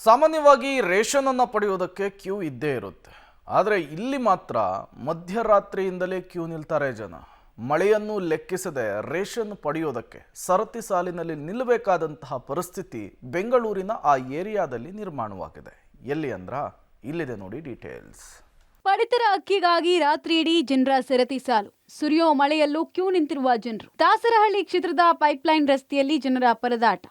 ಸಾಮಾನ್ಯವಾಗಿ ರೇಷನ್ ಅನ್ನು ಪಡೆಯೋದಕ್ಕೆ ಕ್ಯೂ ಇದ್ದೇ ಇರುತ್ತೆ. ಆದರೆ ಇಲ್ಲಿ ಮಾತ್ರ ಮಧ್ಯರಾತ್ರಿಯಿಂದಲೇ ಕ್ಯೂ ನಿಲ್ತಾರೆ ಜನ. ಮಳೆಯನ್ನು ಲೆಕ್ಕಿಸದೆ ರೇಷನ್ ಪಡೆಯೋದಕ್ಕೆ ಸರತಿ ಸಾಲಿನಲ್ಲಿ ನಿಲ್ಲಬೇಕಾದಂತಹ ಪರಿಸ್ಥಿತಿ ಬೆಂಗಳೂರಿನ ಆ ಏರಿಯಾದಲ್ಲಿ ನಿರ್ಮಾಣವಾಗಿದೆ. ಎಲ್ಲಿ ಅಂದ್ರ ಇಲ್ಲಿದೆ ನೋಡಿ ಡೀಟೇಲ್ಸ್. ಪಡಿತರ ಅಕ್ಕಿಗಾಗಿ ರಾತ್ರಿಯಿಡೀ ಜನರ ಸರತಿ ಸಾಲು. ಸುರಿಯೋ ಮಳೆಯಲ್ಲೂ ಕ್ಯೂ ನಿಂತಿರುವ ಜನರು. ದಾಸರಹಳ್ಳಿ ಕ್ಷೇತ್ರದ ಪೈಪ್ಲೈನ್ ರಸ್ತೆಯಲ್ಲಿ ಜನರ ಪರದಾಟ.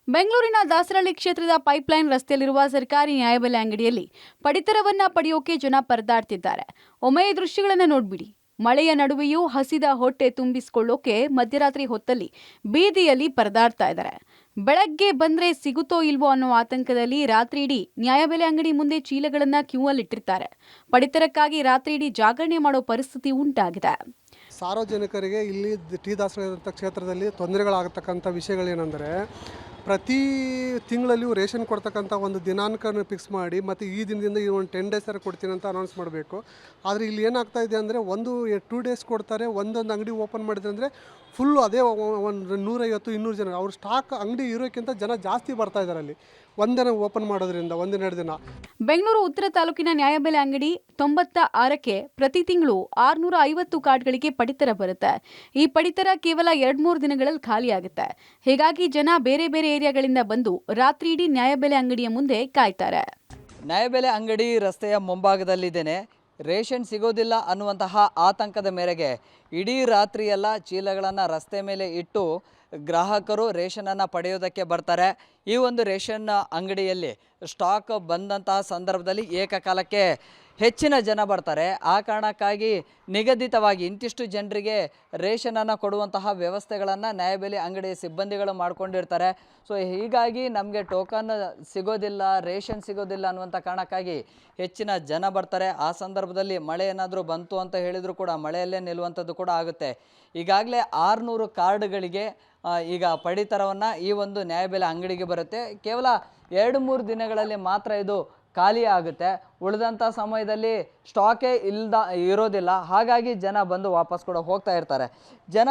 ಬೆಂಗಳೂರಿನ ದಾಸರಹಳ್ಳಿ ಕ್ಷೇತ್ರದ ಪೈಪ್ಲೈನ್ ರಸ್ತೆಯಲ್ಲಿರುವ ಸರ್ಕಾರಿ ನ್ಯಾಯಬೆಲೆ ಅಂಗಡಿಯಲ್ಲಿ ಪಡಿತರವನ್ನ ಪಡೆಯೋಕೆ ಜನ ಪರದಾಡ್ತಿದ್ದಾರೆ. ಒಮ್ಮೆ ಈ ದೃಶ್ಯಗಳನ್ನು ನೋಡ್ಬಿಡಿ. ಮಳೆಯ ನಡುವೆಯೂ ಹಸಿದ ಹೊಟ್ಟೆ ತುಂಬಿಸಿಕೊಳ್ಳೋಕೆ ಮಧ್ಯರಾತ್ರಿ ಹೊತ್ತಲ್ಲಿ ಬೀದಿಯಲ್ಲಿ ಪರದಾಡ್ತಾ ಇದ್ದಾರೆ. ಬೆಳಗ್ಗೆ ಬಂದ್ರೆ ಸಿಗುತ್ತೋ ಇಲ್ವೋ ಅನ್ನೋ ಆತಂಕದಲ್ಲಿ ರಾತ್ರಿ ಇಡೀ ನ್ಯಾಯಬೆಲೆ ಅಂಗಡಿ ಮುಂದೆ ಚೀಲಗಳನ್ನ ಕ್ಯೂ ಅಲ್ಲಿ ಇಟ್ಟಿರ್ತಾರೆ. ಪಡಿತರಕ್ಕಾಗಿ ರಾತ್ರಿ ಇಡೀ ಜಾಗರಣೆ ಮಾಡೋ ಪರಿಸ್ಥಿತಿ ಉಂಟಾಗಿದೆ. ಸಾರ್ವಜನಿಕರಿಗೆ ಇಲ್ಲಿ ಟಿ ದಾಸರಹಳ್ಳಿ ಕ್ಷೇತ್ರದಲ್ಲಿ ತೊಂದರೆಗಳಾಗತಕ್ಕಂಥ ವಿಷಯಗಳೇನೆಂದರೆ, ಪ್ರತಿ ತಿಂಗಳಲ್ಲಿಯೂ ರೇಷನ್ ಕೊಡ್ತಕ್ಕಂಥ ಒಂದು ದಿನಾಂಕನ ಫಿಕ್ಸ್ ಮಾಡಿ ಮತ್ತು ಈ ದಿನದಿಂದ ಈ ಒಂದು 10 ಡೇಸ್ ಕೊಡ್ತೀನಿ ಅಂತ ಅನೌನ್ಸ್ ಮಾಡಬೇಕು. ಆದರೆ ಇಲ್ಲಿ ಏನಾಗ್ತಾ ಇದೆ ಅಂದರೆ, 2 ಡೇಸ್ ಕೊಡ್ತಾರೆ. ಒಂದೊಂದು ಅಂಗಡಿ ಓಪನ್ ಮಾಡಿದ್ರೆ ಅಂದರೆ ಫುಲ್ಲು ಅದೇ ಒಂದು 150-200 ಜನ. ಅವ್ರ ಸ್ಟಾಕ್ ಅಂಗಡಿ ಇರೋಕ್ಕಿಂತ ಜನ ಜಾಸ್ತಿ ಬರ್ತಾ ಇದ್ದಾರೆ ಅಲ್ಲಿ ಒಂದಿನ ಓಪನ್ ಮಾಡೋದ್ರಿಂದ 1-2 ದಿನ. ಬೆಂಗಳೂರು ಉತ್ತರ ತಾಲೂಕಿನ ನ್ಯಾಯಬೆಲೆ ಅಂಗಡಿ 96ಕ್ಕೆ ಪ್ರತಿ ತಿಂಗಳು 650 ಕಾರ್ಡ್ಗಳಿಗೆ ಪಡಿತರ ಬರುತ್ತೆ. ಈ ಪಡಿತರ ಕೇವಲ 2-3 ದಿನಗಳಲ್ಲಿ ಖಾಲಿ ಆಗುತ್ತೆ. ಹೀಗಾಗಿ ಜನ ಬೇರೆ ಬೇರೆ ಏರಿಯಾಗಳಿಂದ ಬಂದು ರಾತ್ರಿ ಇಡೀ ನ್ಯಾಯಬೆಲೆ ಅಂಗಡಿಯ ಮುಂದೆ ಕಾಯ್ತಾರೆ. ನ್ಯಾಯಬೆಲೆ ಅಂಗಡಿ ರಸ್ತೆಯ ಮುಂಭಾಗದಲ್ಲಿದ್ದೇನೆ. ರೇಷನ್ ಸಿಗೋದಿಲ್ಲ ಅನ್ನುವಂತಹ ಆತಂಕದ ಮೇರೆಗೆ ಇಡೀ ರಾತ್ರಿಯೆಲ್ಲ ಚೀಲಗಳನ್ನು ರಸ್ತೆ ಮೇಲೆ ಇಟ್ಟು ಗ್ರಾಹಕರು ರೇಷನನ್ನು ಪಡೆಯೋದಕ್ಕೆ ಬರ್ತಾರೆ. ಈ ಒಂದು ರೇಷನ್ ಅಂಗಡಿಯಲ್ಲಿ ಸ್ಟಾಕ್ ಬಂದಂತಹ ಸಂದರ್ಭದಲ್ಲಿ ಏಕಕಾಲಕ್ಕೆ ಹೆಚ್ಚಿನ ಜನ ಬರ್ತಾರೆ. ಆ ಕಾರಣಕ್ಕಾಗಿ ನಿಗದಿತವಾಗಿ ಇಂತಿಷ್ಟು ಜನರಿಗೆ ರೇಷನನ್ನು ಕೊಡುವಂತಹ ವ್ಯವಸ್ಥೆಗಳನ್ನು ನ್ಯಾಯಬೆಲೆ ಅಂಗಡಿಯ ಸಿಬ್ಬಂದಿಗಳು ಮಾಡ್ಕೊಂಡಿರ್ತಾರೆ. ಸೊ ಹೀಗಾಗಿ ನಮಗೆ ಟೋಕನ್ ಸಿಗೋದಿಲ್ಲ, ರೇಷನ್ ಸಿಗೋದಿಲ್ಲ ಅನ್ನುವಂಥ ಕಾರಣಕ್ಕಾಗಿ ಹೆಚ್ಚಿನ ಜನ ಬರ್ತಾರೆ. ಆ ಸಂದರ್ಭದಲ್ಲಿ ಮಳೆ ಏನಾದರೂ ಬಂತು ಅಂತ ಹೇಳಿದರೂ ಕೂಡ ಮಳೆಯಲ್ಲೇ ನಿಲ್ಲುವಂಥದ್ದು ಕೂಡ ಆಗುತ್ತೆ. ಈಗಾಗಲೇ 600 ಕಾರ್ಡ್ಗಳಿಗೆ ಈಗ ಪಡಿತರವನ್ನು ಈ ಒಂದು ನ್ಯಾಯಬೆಲೆ ಅಂಗಡಿಗೆ ಬರುತ್ತೆ. ಕೇವಲ 2-3 ದಿನಗಳಲ್ಲಿ ಮಾತ್ರ ಇದು ಖಾಲಿ ಆಗುತ್ತೆ. ಉಳಿದಂಥ ಸಮಯದಲ್ಲಿ ಸ್ಟಾಕೇ ಇರೋದಿಲ್ಲ. ಹಾಗಾಗಿ ಜನ ಬಂದು ವಾಪಸ್ ಕೂಡ ಹೋಗ್ತಾ ಇರ್ತಾರೆ. ಜನ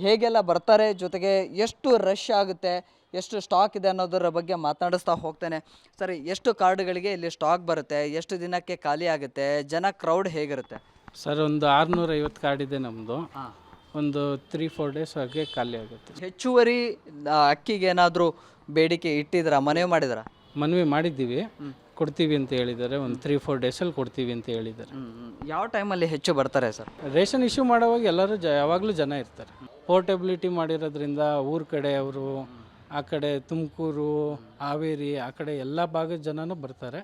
ಹೇಗೆಲ್ಲ ಬರ್ತಾರೆ, ಜೊತೆಗೆ ಎಷ್ಟು ರಶ್ ಆಗುತ್ತೆ, ಎಷ್ಟು ಸ್ಟಾಕ್ ಇದೆ ಅನ್ನೋದರ ಬಗ್ಗೆ ಮಾತನಾಡಿಸ್ತಾ ಹೋಗ್ತೇನೆ. ಸರಿ, ಎಷ್ಟು ಕಾರ್ಡ್ಗಳಿಗೆ ಇಲ್ಲಿ ಸ್ಟಾಕ್ ಬರುತ್ತೆ, ಎಷ್ಟು ದಿನಕ್ಕೆ ಖಾಲಿ ಆಗುತ್ತೆ, ಜನ ಕ್ರೌಡ್ ಹೇಗಿರುತ್ತೆ? ಸರ್, ಒಂದು 650 ಕಾರ್ಡ್ ಇದೆ ನಮ್ಮದು. ಒಂದು 3-4 ಡೇಸ್ ವರೆಗೆ ಖಾಲಿ ಆಗುತ್ತೆ. ಹೆಚ್ಚುವರಿ ಅಕ್ಕಿಗೆ ಏನಾದರೂ ಬೇಡಿಕೆ ಇಟ್ಟಿದ್ದೀರಾ, ಮನವಿ ಮಾಡಿದ್ರಾ? ಮನವಿ ಮಾಡಿದ್ದೀವಿ, ಕೊಡ್ತೀವಿ ಅಂತ ಹೇಳಿದ್ದಾರೆ. ಒಂದು 3-4 ಡೇಸಲ್ಲಿ ಕೊಡ್ತೀವಿ ಅಂತ ಹೇಳಿದ್ದಾರೆ. ಯಾವ ಟೈಮಲ್ಲಿ ಹೆಚ್ಚು ಬರ್ತಾರೆ ಸರ್? ರೇಷನ್ ಇಶ್ಯೂ ಮಾಡೋವಾಗ ಎಲ್ಲರೂ ಯಾವಾಗಲೂ ಜನ ಇರ್ತಾರೆ. ಪೋರ್ಟಬಿಲಿಟಿ ಮಾಡಿರೋದ್ರಿಂದ ಊರ ಕಡೆ ಅವರು, ಆ ಕಡೆ ತುಮಕೂರು, ಹಾವೇರಿ, ಆ ಕಡೆ ಎಲ್ಲ ಭಾಗದ ಜನನೂ ಬರ್ತಾರೆ.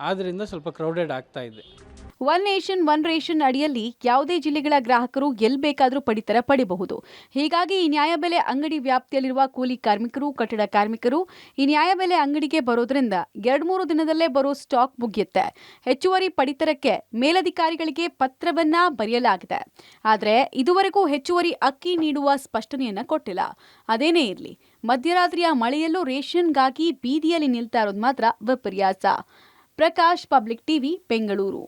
ಆದ್ದರಿಂದ ಸ್ವಲ್ಪ ಕ್ರೌಡೆಡ್ ಆಗ್ತಾ ಇದೆ. ಒನ್ ನೇಷನ್ ಒನ್ ರೇಷನ್ ಅಡಿಯಲ್ಲಿ ಯಾವುದೇ ಜಿಲ್ಲೆಗಳ ಗ್ರಾಹಕರು ಎಲ್ಲಿ ಬೇಕಾದರೂ ಪಡಿತರ ಪಡಿಬಹುದು. ಹೀಗಾಗಿ ಈ ನ್ಯಾಯಬೆಲೆ ಅಂಗಡಿ ವ್ಯಾಪ್ತಿಯಲ್ಲಿರುವ ಕೂಲಿ ಕಾರ್ಮಿಕರು, ಕಟ್ಟಡ ಕಾರ್ಮಿಕರು ಈ ನ್ಯಾಯಬೆಲೆ ಅಂಗಡಿಗೆ ಬರೋದ್ರಿಂದ 2-3 ದಿನದಲ್ಲೇ ಬರೋ ಸ್ಟಾಕ್ ಮುಗಿಯುತ್ತೆ. ಹೆಚ್ಚುವರಿ ಪಡಿತರಕ್ಕೆ ಮೇಲಧಿಕಾರಿಗಳಿಗೆ ಪತ್ರವನ್ನ ಬರೆಯಲಾಗಿದೆ. ಆದರೆ ಇದುವರೆಗೂ ಹೆಚ್ಚುವರಿ ಅಕ್ಕಿ ನೀಡುವ ಸ್ಪಷ್ಟನೆಯನ್ನ ಕೊಟ್ಟಿಲ್ಲ. ಅದೇನೇ ಇರಲಿ, ಮಧ್ಯರಾತ್ರಿಯ ಮಳೆಯಲ್ಲೂ ರೇಷನ್ಗಾಗಿ ಬೀದಿಯಲ್ಲಿ ನಿಲ್ತಾ ಇರೋದು ಮಾತ್ರ ವಿಪರ್ಯಾಸ. Prakash, public TV, Bengaluru.